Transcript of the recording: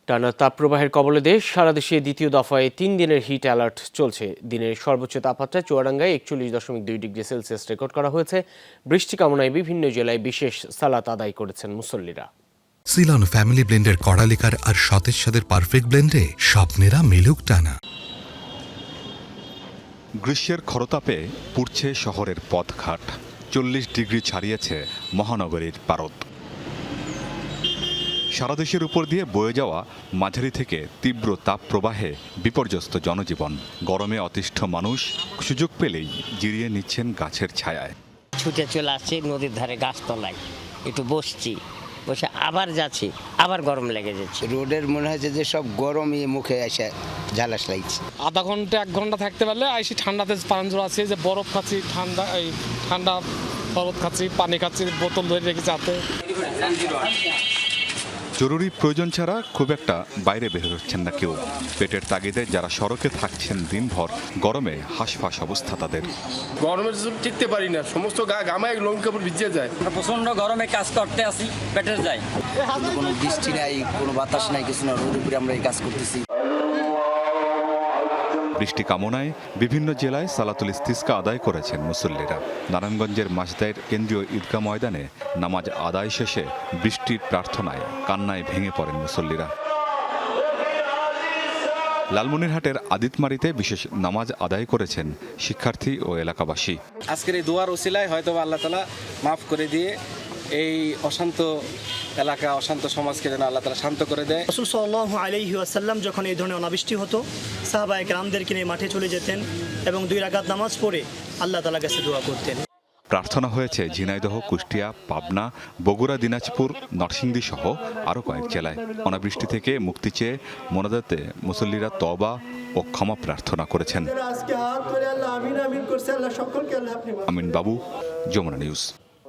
টানা তাপপ্রবাহের কবলে দেশ, সারা দেশে দ্বিতীয় দফায় 3 দিনের হিট অ্যালার্ট চলছে। দিনের সর্বোচ্চ তাপমাত্রা চুয়াডাঙ্গায় 41.2 ডিগ্রি সেলসিয়াস রেকর্ড করা হয়েছে। বৃষ্টি কামনায় বিভিন্ন জেলায় বিশেষ সালাত আদায় করেছেন মুসল্লিরা। সিলন ফ্যামিলি ব্লেন্ডের কড়ালিকার আর সতেজ স্বাদের পারফেক্ট ব্লেন্ডে স্বপ্নেরা মিলুক টানা। গ্রীষ্মের খরতাপে পুড়ছে শহরের পথঘাট, 40 ডিগ্রি ছাড়িয়েছে মহানগরীর পারদ। সারা দেশের উপর দিয়ে বয়ে যাওয়া মাঝারি থেকে তীব্র তাপ প্রবাহে বিপর্যস্ত জনজীবন। গরমে অতিষ্ঠ মানুষ সুযোগ পেলেই জিরিয়ে নিচ্ছেন গাছের ছায়ায়। ছুটে চলে আসছি নদীর ধারে গাছতলায়, একটু বসছি, বসে আবার যাচ্ছি, আবার গরম লেগে যাচ্ছে। রোডের মনে হচ্ছে যে সব গরমই মুখে এসে ঝালাস লাগছে। আধা ঘন্টা 1 ঘন্টা থাকতে পারলে আইসি ঠান্ডাতে পাঞ্জর আছে, যে বরফ খাচ্ছি, ঠান্ডা শরবত খাচ্ছি, পানি খাচ্ছি, বোতল ধরে রেখেছি হাতে। জরুরি প্রয়োজন ছাড়া খুব একটা বাইরে বের হচ্ছেন না কেউ। পেটের তাগিদে যারা সড়কে থাকছেন দিনভর, গরমে হাঁসফাঁস অবস্থা তাদের। গরমের টিকতে পারি না, সমস্ত গামায় লঙ্কা কাপড় ভিজে যায়। প্রচন্ড গরমে কাজ করতে আসি, পেটে যায়। কোনো বৃষ্টি নাই, কোনো বাতাস নাই, কিছু না, রোদ উপরে আমরা এই কাজ করতেছি। বৃষ্টি কামনায় বিভিন্ন জেলায় সালাতুল ইস্তিসকা আদায় করেছেন মুসল্লিরা। নারায়ণগঞ্জের মাসদাইর কেন্দ্রীয় ঈদগাহ ময়দানে নামাজ আদায় শেষে বৃষ্টির প্রার্থনায় কান্নায় ভেঙে পড়েন মুসল্লিরা। লালমনিরহাটের আদিতমারিতে বিশেষ নামাজ আদায় করেছেন শিক্ষার্থী ও এলাকাবাসী। আজকের এই দোয়ার ওসিলায় হয়তো আল্লাহ তাআলা মাফ করে দিয়ে এই অশান্ত এলাকা, অশান্ত সমাজকে যেন আল্লাহ তাআলা শান্ত করে দেয়। রাসূল সাল্লাল্লাহু আলাইহি ওয়াসাল্লাম যখন এই ধরনের অনাবৃষ্টি হতো, সাহাবায়ে কেরামদেরকে নিয়ে মাঠে চলে যেতেন এবং 2 রাকাত নামাজ পড়ে আল্লাহ তাআলার কাছে দোয়া করতেন। প্রার্থনা হয়েছে ঝিনাইদহ, কুষ্টিয়া, পাবনা, বগুড়া, দিনাজপুর, নরসিংদী সহ আরও কয়েক জেলায়। অনাবৃষ্টি থেকে মুক্তি চেয়ে মোনাজাতে মুসল্লিরা তওবা ও ক্ষমা প্রার্থনা করেছেন। আমিন বাবু, যমুনা নিউজ।